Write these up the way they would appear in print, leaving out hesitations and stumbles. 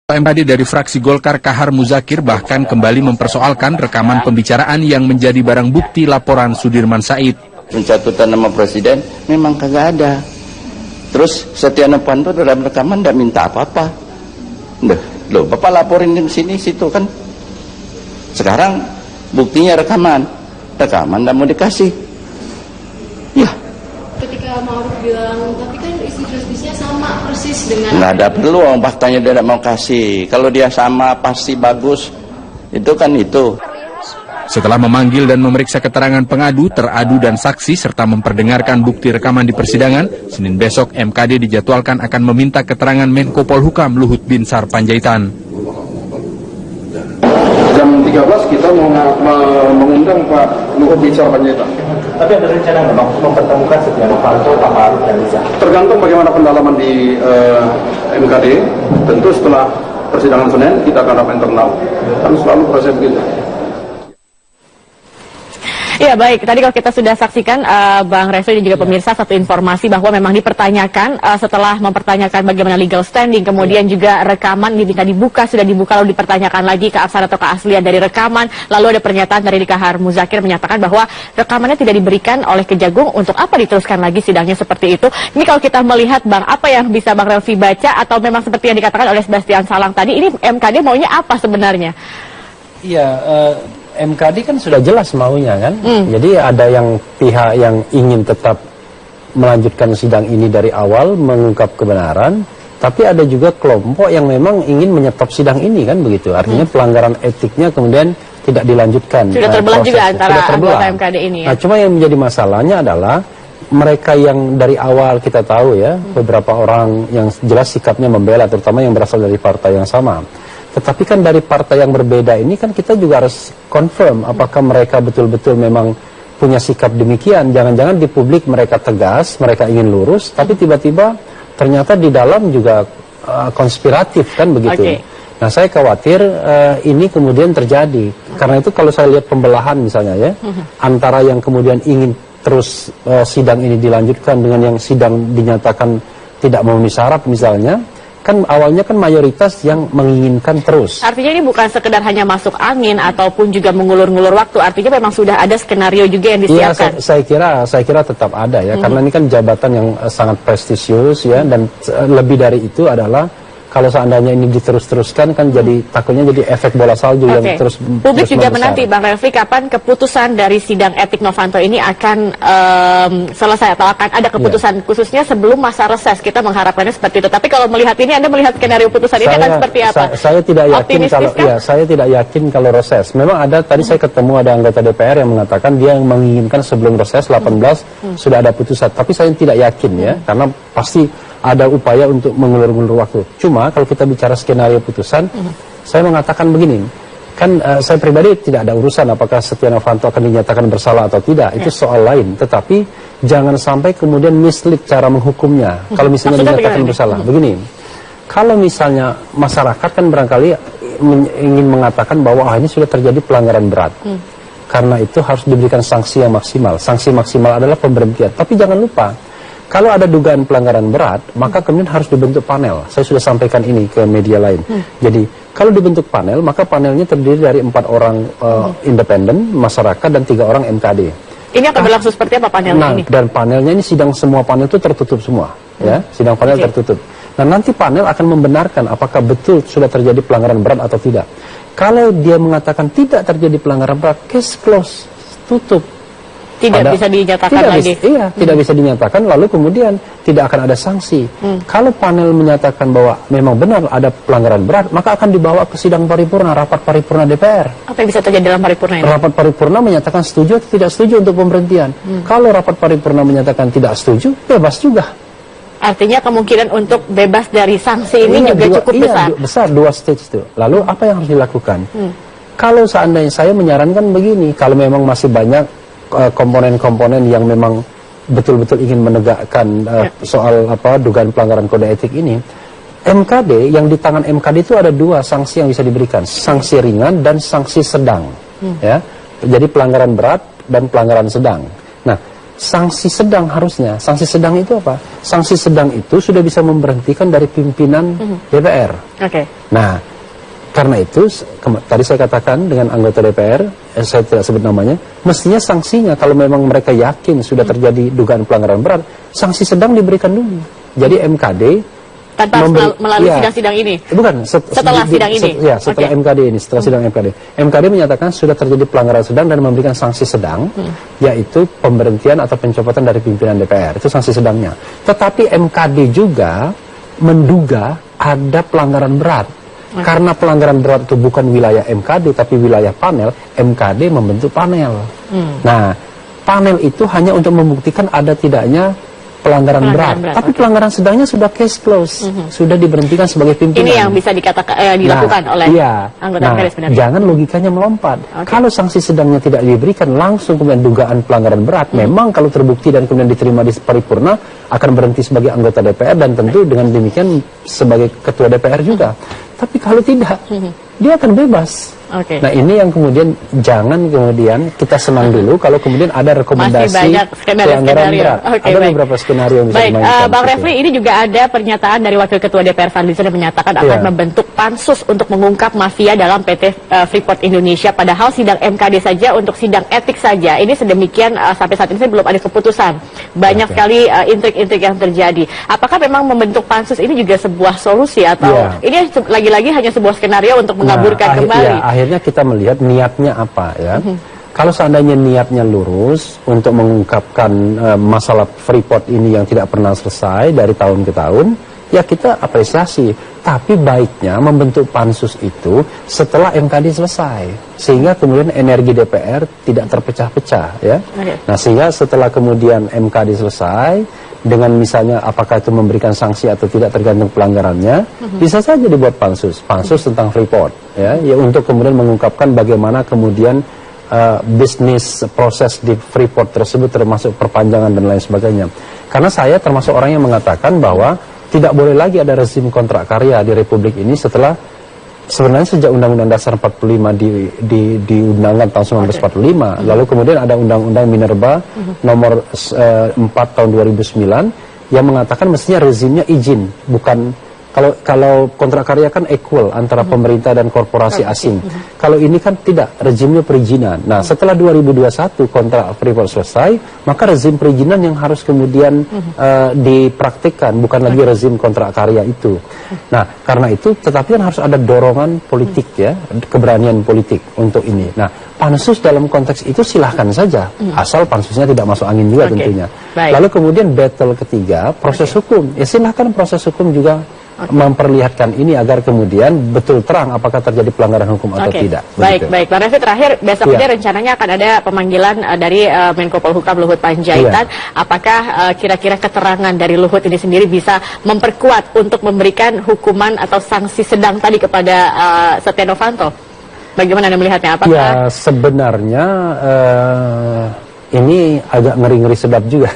MKD dari fraksi Golkar Kahar Muzakir bahkan kembali mempersoalkan rekaman pembicaraan yang menjadi barang bukti laporan Sudirman Said. Pencatutan nama presiden memang kagak ada. Terus Setia Novanto dalam rekaman tidak minta apa-apa. Loh, Bapak laporin di sini situ kan. Sekarang buktinya rekaman tidak mau dikasih. Ya. Ketika Ma'ruf bilang, tapi kan isi transmisinya sama persis dengan... Nggak ada perlu, faktanya dia tidak mau kasih. Kalau dia sama pasti bagus, itu kan itu. Setelah memanggil dan memeriksa keterangan pengadu, teradu dan saksi, serta memperdengarkan bukti rekaman di persidangan, Senin besok MKD dijadwalkan akan meminta keterangan Menko Polhukam Luhut Binsar Panjaitan. Jam 13 kita mau mengundang Pak Luhut Binsar Panjaitan. Tapi ada rencana nggak mempertemukan Setia Novanto, Pak Ma'ruf dan Riza? Tergantung bagaimana pendalaman di MKD. Tentu setelah persidangan Senin kita akan rapat internal. Kan selalu proses begitu. Ya baik, tadi kalau kita sudah saksikan Bang Refli dan juga pemirsa satu informasi bahwa memang dipertanyakan setelah mempertanyakan bagaimana legal standing, kemudian juga rekaman diminta dibuka, sudah dibuka lalu dipertanyakan lagi keabsahan atau keaslian dari rekaman, lalu ada pernyataan dari Kahar Muzakir menyatakan bahwa rekamannya tidak diberikan oleh Kejagung, untuk apa diteruskan lagi sidangnya seperti itu. Ini kalau kita melihat Bang, apa yang bisa Bang Refli baca atau memang seperti yang dikatakan oleh Sebastian Salang tadi, ini MKD maunya apa sebenarnya? Iya, MKD kan sudah jelas maunya kan, jadi ada yang pihak yang ingin tetap melanjutkan sidang ini dari awal mengungkap kebenaran, tapi ada juga kelompok yang memang ingin menyetop sidang ini kan begitu, artinya pelanggaran etiknya kemudian tidak dilanjutkan. Sudah terbelah juga antara anggota MKD ini ya? Nah, cuma yang menjadi masalahnya adalah mereka yang dari awal kita tahu ya, beberapa orang yang jelas sikapnya membela, terutama yang berasal dari partai yang sama. Tetapi kan dari partai yang berbeda ini kan kita juga harus confirm apakah mereka betul-betul memang punya sikap demikian. Jangan-jangan di publik mereka tegas, mereka ingin lurus, tapi tiba-tiba ternyata di dalam juga konspiratif kan begitu. Okay. Nah saya khawatir ini kemudian terjadi. Karena itu kalau saya lihat pembelahan misalnya ya, antara yang kemudian ingin terus sidang ini dilanjutkan dengan yang sidang dinyatakan tidak memenuhi syarat misalnya, kan awalnya kan mayoritas yang menginginkan terus. Artinya ini bukan sekedar hanya masuk angin ataupun juga mengulur-ngulur waktu, artinya memang sudah ada skenario juga yang disiapkan. Iya, saya kira tetap ada ya, karena ini kan jabatan yang sangat prestisius ya, dan lebih dari itu adalah kalau seandainya ini diterus-teruskan kan jadi takutnya jadi efek bola salju yang terus. Publik juga menanti Bang Refli kapan keputusan dari sidang etik Novanto ini akan selesai atau akan ada keputusan khususnya sebelum masa reses. Kita mengharapkannya seperti itu. Tapi kalau melihat ini, Anda melihat skenario putusan ini akan seperti apa? Saya tidak yakin kalau saya tidak yakin kalau reses. Memang ada tadi saya ketemu ada anggota DPR yang mengatakan dia yang menginginkan sebelum reses 18 sudah ada putusan. Tapi saya tidak yakin ya, karena pasti ada upaya untuk mengulur-ngulur waktu. Cuma kalau kita bicara skenario putusan, saya mengatakan begini, kan saya pribadi tidak ada urusan apakah Setia Novanto akan dinyatakan bersalah atau tidak, itu soal lain. Tetapi jangan sampai kemudian mislead cara menghukumnya. Kalau misalnya dinyatakan bersalah, begini, kalau misalnya masyarakat kan barangkali ingin mengatakan bahwa ini sudah terjadi pelanggaran berat, karena itu harus diberikan sanksi yang maksimal. Sanksi maksimal adalah pemberhentian. Tapi jangan lupa, kalau ada dugaan pelanggaran berat, maka kemudian harus dibentuk panel. Saya sudah sampaikan ini ke media lain. Jadi, kalau dibentuk panel, maka panelnya terdiri dari 4 orang independen, masyarakat, dan 3 orang MKD. Ini akan berlangsung seperti apa panelnya ini? Dan panelnya ini sidang semua panel itu tertutup semua. Ya, sidang panel tertutup. Nah, nanti panel akan membenarkan apakah betul sudah terjadi pelanggaran berat atau tidak. Kalau dia mengatakan tidak terjadi pelanggaran berat, case close, tutup. Tidak bisa dinyatakan lagi. Tidak bisa dinyatakan, lalu kemudian tidak akan ada sanksi. Kalau panel menyatakan bahwa memang benar ada pelanggaran berat, maka akan dibawa ke sidang paripurna, rapat paripurna DPR. Apa yang bisa terjadi dalam paripurna ini? Rapat paripurna menyatakan setuju atau tidak setuju untuk pemberhentian. Kalau rapat paripurna menyatakan tidak setuju, bebas juga. Artinya kemungkinan untuk bebas dari sanksi ini juga cukup besar. Besar, 2 stage itu. Lalu apa yang harus dilakukan? Kalau seandainya saya menyarankan begini, kalau memang masih banyak komponen-komponen yang memang betul-betul ingin menegakkan soal dugaan pelanggaran kode etik ini, MKD, yang di tangan MKD itu ada 2 sanksi yang bisa diberikan, sanksi ringan dan sanksi sedang. Ya, jadi pelanggaran berat dan pelanggaran sedang. Nah, sanksi sedang harusnya. Sanksi sedang itu apa? Sanksi sedang itu sudah bisa memberhentikan dari pimpinan DPR. Oke. Nah, karena itu tadi saya katakan dengan anggota DPR, saya tidak sebut namanya, mestinya sanksinya kalau memang mereka yakin sudah terjadi dugaan pelanggaran berat, sanksi sedang diberikan dulu. Jadi MKD tanpa melalui sidang-sidang ini? Bukan, setelah sidang ini? Setelah MKD ini, setelah sidang MKD. MKD menyatakan sudah terjadi pelanggaran sedang dan memberikan sanksi sedang, yaitu pemberhentian atau pencopotan dari pimpinan DPR. Itu sanksi sedangnya. Tetapi MKD juga menduga ada pelanggaran berat. Karena pelanggaran berat itu bukan wilayah MKD tapi wilayah panel, MKD membentuk panel. Nah, panel itu hanya untuk membuktikan ada tidaknya pelanggaran berat. Tapi pelanggaran sedangnya sudah case close, sudah diberhentikan sebagai pimpinan. Ini yang bisa dilakukan oleh anggota MKD sebenarnya. Jangan logikanya melompat. Kalau sanksi sedangnya tidak diberikan, langsung kemudian dugaan pelanggaran berat, memang kalau terbukti dan kemudian diterima di paripurna, akan berhenti sebagai anggota DPR dan tentu dengan demikian sebagai ketua DPR juga. Tapi kalau tidak, dia akan bebas. Nah, ini yang kemudian jangan kemudian kita senang dulu kalau kemudian ada rekomendasi pelanggaran berat. Ada beberapa skenario yang bisa dimainkan. Bang Refli, ini juga ada pernyataan dari Wakil Ketua DPR Fadlizon yang menyatakan akan membentuk pansus untuk mengungkap mafia dalam PT Freeport Indonesia. Padahal sidang MKD saja untuk sidang etik saja. Ini sedemikian sampai saat ini belum ada keputusan. Banyak sekali intrik-intrik yang terjadi. Apakah memang membentuk pansus ini juga sebuah solusi atau ini lagi-lagi hanya sebuah skenario untuk mengaburkan kembali? Akhirnya kita melihat niatnya apa ya. Kalau seandainya niatnya lurus untuk mengungkapkan masalah Freeport ini yang tidak pernah selesai dari tahun ke tahun, ya kita apresiasi. Tapi baiknya membentuk pansus itu setelah MKD selesai, sehingga kemudian energi DPR tidak terpecah-pecah ya. Nah, sehingga setelah kemudian MKD selesai, dengan misalnya apakah itu memberikan sanksi atau tidak tergantung pelanggarannya, bisa saja dibuat pansus tentang Freeport ya untuk kemudian mengungkapkan bagaimana kemudian bisnis proses di Freeport tersebut termasuk perpanjangan dan lain sebagainya. Karena saya termasuk orang yang mengatakan bahwa tidak boleh lagi ada rezim kontrak karya di Republik ini setelah sebenarnya sejak Undang-Undang Dasar 45 diundangkan tahun 1945, lalu kemudian ada Undang-Undang Minerba nomor 4 tahun 2009 yang mengatakan mestinya rezimnya izin, bukan kalau kontrak karya kan equal antara pemerintah dan korporasi asing. Kalau ini kan tidak, rezimnya perizinan. Nah, setelah 2021 kontrak Freeport selesai, maka rezim perizinan yang harus kemudian dipraktikkan, bukan lagi rezim kontrak karya itu. Nah, karena itu tetapi kan harus ada dorongan politik ya, keberanian politik untuk ini. Nah, pansus dalam konteks itu silahkan saja, asal pansusnya tidak masuk angin juga tentunya. Lalu kemudian battle ketiga, proses hukum. Ya silahkan proses hukum juga memperlihatkan ini agar kemudian betul terang apakah terjadi pelanggaran hukum atau tidak. Baik. Bang Refli, terakhir besok ini rencananya akan ada pemanggilan dari Menko Polhukam Luhut Panjaitan. Apakah kira-kira keterangan dari Luhut ini sendiri bisa memperkuat untuk memberikan hukuman atau sanksi sedang tadi kepada Setia Novanto? Bagaimana Anda melihatnya? Apakah? Ya sebenarnya ini agak ngeri-ngeri sedap juga.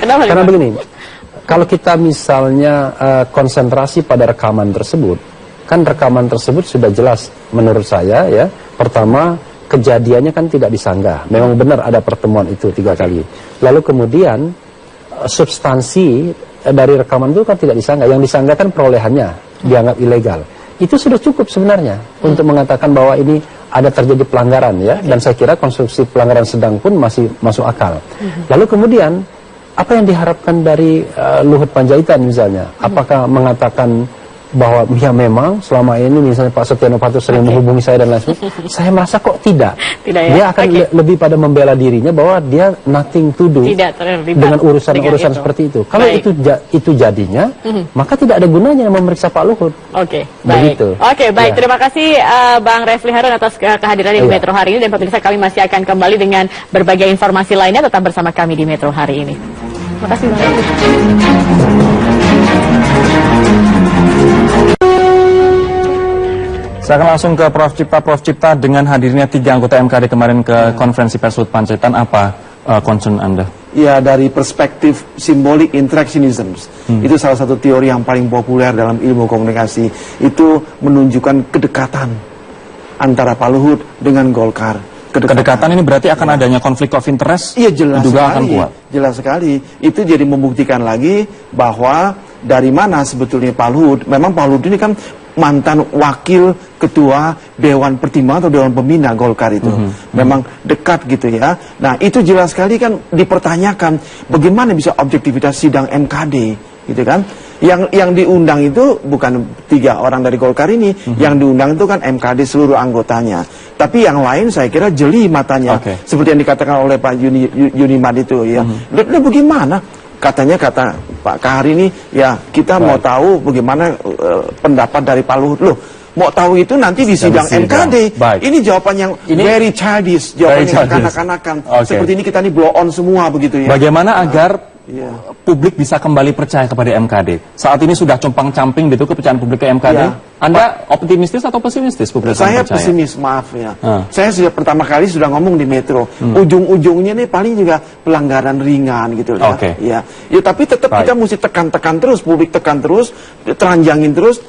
Karena begini. Kalau kita misalnya konsentrasi pada rekaman tersebut, kan rekaman tersebut sudah jelas menurut saya ya. Pertama, kejadiannya kan tidak disanggah. Memang benar ada pertemuan itu 3 kali. Lalu kemudian substansi dari rekaman itu kan tidak disanggah. Yang disanggah kan perolehannya dianggap ilegal. Itu sudah cukup sebenarnya untuk mengatakan bahwa ini ada terjadi pelanggaran ya. Dan saya kira konstruksi pelanggaran sedang pun masih masuk akal. Lalu kemudian apa yang diharapkan dari Luhut Panjaitan misalnya? Apakah mengatakan bahwa ya memang selama ini misalnya Pak Setia Novanto sering menghubungi saya dan lain sebagainya? Saya merasa kok tidak. Dia akan lebih pada membela dirinya bahwa dia nothing to do dengan urusan-urusan seperti itu. Kalau itu jadinya, maka tidak ada gunanya memeriksa Pak Luhut. Baik. Terima kasih Bang Refli Harun atas kehadiran di Metro hari ini, dan pemirsa kami masih akan kembali dengan berbagai informasi lainnya. Tetap bersama kami di Metro hari ini. Terima kasih Bang Refli. Saya akan langsung ke Prof. Cipta dengan hadirnya 3 anggota MKD kemarin ke konferensi pers Luhut Panjaitan. Apa concern Anda? Ya, dari perspektif simbolik interactionism, itu salah satu teori yang paling populer dalam ilmu komunikasi. Itu menunjukkan kedekatan antara Pak Luhut dengan Golkar. Kedekatan ini berarti akan adanya konflik of interest? Iya, jelas juga akan sekali. kuat. Jelas sekali. Itu jadi membuktikan lagi bahwa dari mana sebetulnya Pak Luhut. Memang Pak Luhut ini kan mantan wakil ketua Dewan Pertimbangan atau Dewan Pembina Golkar itu. Memang dekat gitu ya. Nah, itu jelas sekali kan dipertanyakan bagaimana bisa objektivitas sidang MKD gitu kan. Yang diundang itu bukan 3 orang dari Golkar ini, yang diundang itu kan MKD seluruh anggotanya. Tapi yang lain saya kira jeli matanya, seperti yang dikatakan oleh Pak Yunimad itu ya. Lalu bagaimana? Kata Pak Kahar ini, ya kita mau tahu bagaimana pendapat dari Pak Luhut. Loh, mau tahu itu nanti di sidang MKD. Ini jawaban yang very childish, jawaban yang kanak-kanakan. Seperti ini kita nih blow on semua begitu ya. Bagaimana agar publik bisa kembali percaya kepada MKD? Saat ini sudah compang-camping gitu kepercayaan publik ke MKD. Anda optimistis atau pesimistis publik? Saya pesimis, maaf ya. Saya sudah pertama kali sudah ngomong di Metro. Ujung-ujungnya nih paling juga pelanggaran ringan gitu ya. Ya tapi tetap kita mesti tekan-tekan terus, publik tekan terus, teranjangin terus.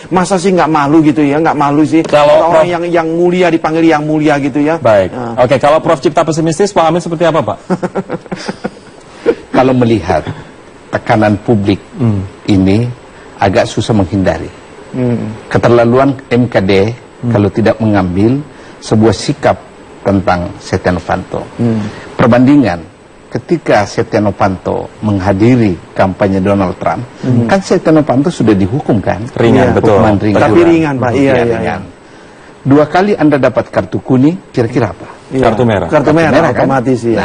Masa sih nggak malu gitu ya, nggak malu sih. Kalau orang yang mulia dipanggil yang mulia gitu ya. Baik. Oke, kalau Prof Cipta pesimistis, Pak Amin seperti apa, Pak? Kalau melihat tekanan publik ini agak susah menghindari. Keterlaluan MKD kalau tidak mengambil sebuah sikap tentang Setia Novanto. Perbandingan ketika Setia Novanto menghadiri kampanye Donald Trump, kan Setia Novanto sudah dihukum kan? Ringan, betul. Ringan. Tapi ringan, Pak. Iya. Ringan. 2 kali Anda dapat kartu kuning, kira-kira apa? Kartu merah. Kartu merah kan? otomatis ya.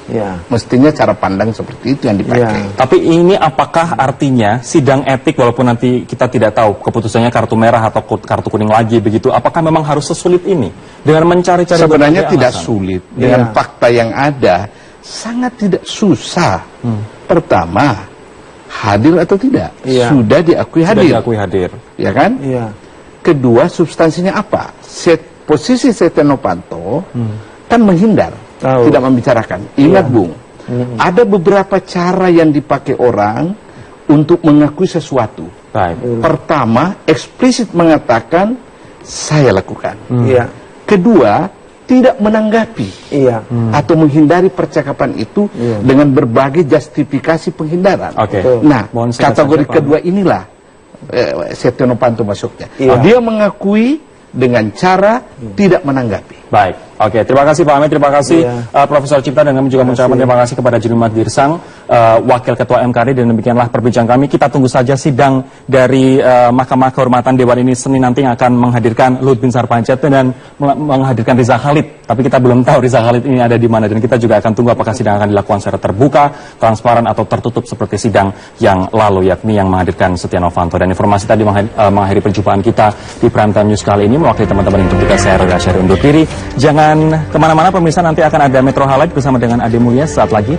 Nah, mestinya cara pandang seperti itu yang dipakai. Tapi ini apakah artinya sidang etik, walaupun nanti kita tidak tahu keputusannya kartu merah atau kartu kuning lagi begitu, apakah memang harus sesulit ini dengan mencari-cari? Sebenarnya tidak sulit. Dengan fakta yang ada sangat tidak susah. Pertama, hadir atau tidak? Sudah diakui hadir. Sudah diakui hadir. Ya kan? Kedua, substansinya apa? Posisi Setia Novanto kan menghindar. Tidak membicarakan. Ingat Bung, ada beberapa cara yang dipakai orang untuk mengakui sesuatu. Pertama, eksplisit mengatakan saya lakukan. Kedua, tidak menanggapi atau menghindari percakapan itu dengan berbagai justifikasi penghindaran. Nah, kategori kedua inilah Setia Novanto masuknya. Dia mengakui dengan cara tidak menanggapi. Baik, oke. Terima kasih Pak Amin, terima kasih Profesor Cipta, dan kami juga mengucapkan terima kasih kepada Junimat Girsang, Wakil Ketua MKD, dan demikianlah perbincangan kami. Kita tunggu saja sidang dari Mahkamah Kehormatan Dewan ini Senin nanti yang akan menghadirkan Luhut Binsar Panjaitan dan menghadirkan Riza Khalid. Tapi kita belum tahu Riza Khalid ini ada di mana, dan kita juga akan tunggu apakah sidang akan dilakukan secara terbuka, transparan, atau tertutup seperti sidang yang lalu, yakni yang menghadirkan Setia Novanto. Dan informasi tadi mengakhiri perjumpaan kita di Prime Time News kali ini. Mewakili teman-teman yang bertugas, saya Rega Syari undur diri. Jangan kemana-mana pemirsa, nanti akan ada Metro Highlight bersama dengan Ade Mulya saat lagi.